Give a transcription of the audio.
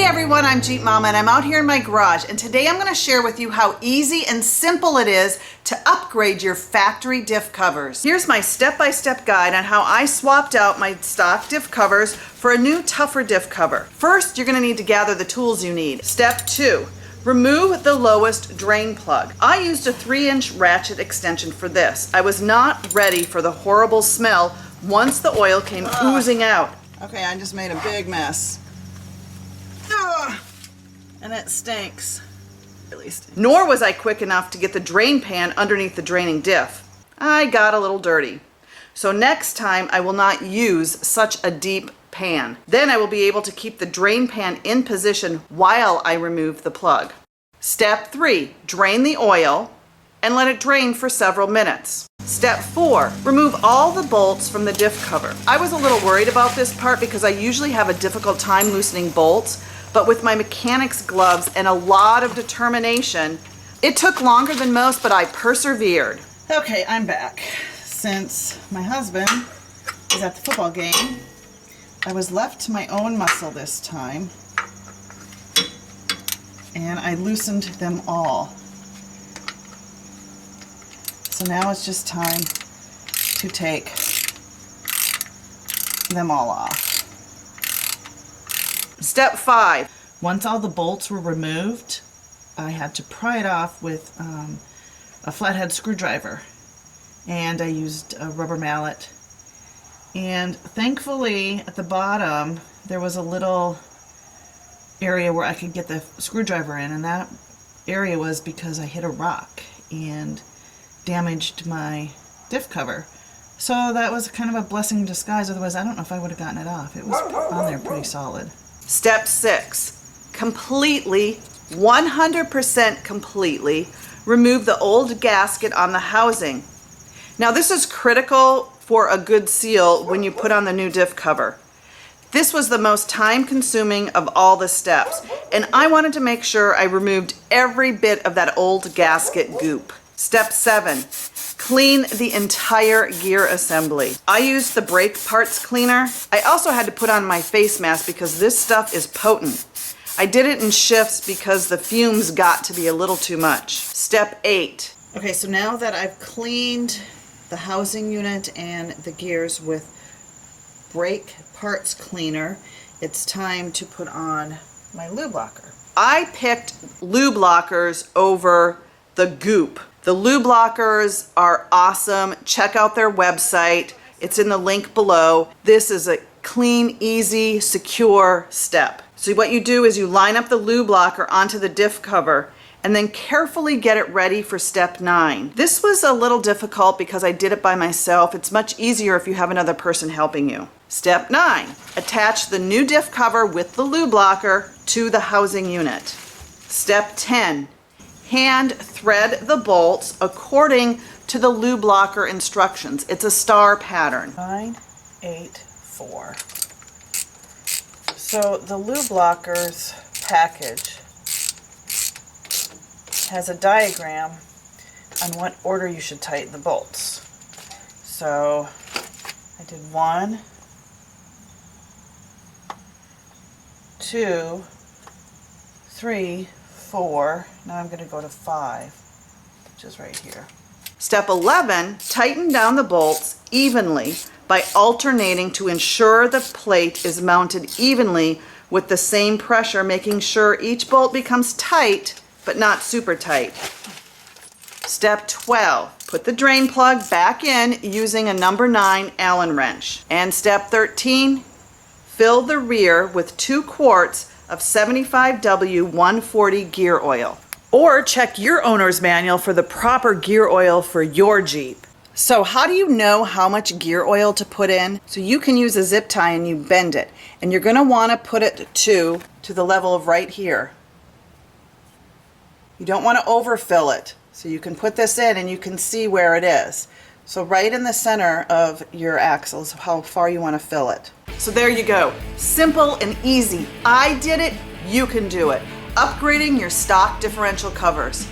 everyone, I'm Jeep Mama and I'm out here in my garage, and today I'm going to share with you how easy and simple it is to upgrade your factory diff covers. Here's my step-by-step guide on how I swapped out my stock diff covers for a new tougher diff cover. First, you're going to need to gather the tools you need. Step 2. Remove the lowest drain plug. I used a 3-inch ratchet extension for this. I was not ready for the horrible smell once the oil came oozing out. Okay, I just made a big mess. And it stinks. Really stinks. Nor was I quick enough to get the drain pan underneath the draining diff. I got a little dirty. So next time I will not use such a deep pan. Then I will be able to keep the drain pan in position while I remove the plug. Step 3, drain the oil and let it drain for several minutes. Step 4, remove all the bolts from the diff cover. I was a little worried about this part because I usually have a difficult time loosening bolts, but with my mechanic's gloves and a lot of determination, it took longer than most, but I persevered. Okay, I'm back. Since my husband is at the football game, I was left to my own muscle this time, and I loosened them all. So now it's just time to take them all off. Step 5. Once all the bolts were removed, I had to pry it off with a flathead screwdriver, and I used a rubber mallet. And thankfully at the bottom there was a little area where I could get the screwdriver in, and that area was because I hit a rock and damaged my diff cover. So that was kind of a blessing in disguise, otherwise I don't know if I would have gotten it off. It was on there pretty solid. Step 6. Completely, 100% completely, remove the old gasket on the housing. Now this is critical for a good seal when you put on the new diff cover. This was the most time-consuming of all the steps, and I wanted to make sure I removed every bit of that old gasket goop. Step 7. Clean the entire gear assembly. I used the brake parts cleaner. I also had to put on my face mask because this stuff is potent. I did it in shifts because the fumes got to be a little too much. Step 8. Okay, so now that I've cleaned the housing unit and the gears with brake parts cleaner, it's time to put on my lube locker. I picked lube lockers over the goop. The lube lockers are awesome. Check out their website. It's in the link below. This is a clean, easy, secure step. So what you do is you line up the lube locker onto the diff cover and then carefully get it ready for step 9. This was a little difficult because I did it by myself. It's much easier if you have another person helping you. Step 9, attach the new diff cover with the lube locker to the housing unit. Step 10, hand thread the bolts according to the lube locker instructions. It's a star pattern. 9, 8, 4. So the lube locker's package has a diagram on what order you should tighten the bolts. So I did 1, 2, 3, 4. Now I'm going to go to 5, which is right here. Step 11, tighten down the bolts evenly by alternating to ensure the plate is mounted evenly with the same pressure, making sure each bolt becomes tight but not super tight. Step 12, put the drain plug back in using a number 9 Allen wrench. And step 13, fill the rear with 2 quarts of 75W 140 gear oil. Or check your owner's manual for the proper gear oil for your Jeep. So how do you know how much gear oil to put in? So you can use a zip tie and you bend it. And you're gonna wanna put it to the level of right here. You don't want to overfill it. So you can put this in and you can see where it is. So right in the center of your axle is how far you want to fill it. So there you go. Simple and easy. I did it. You can do it. Upgrading your stock differential covers.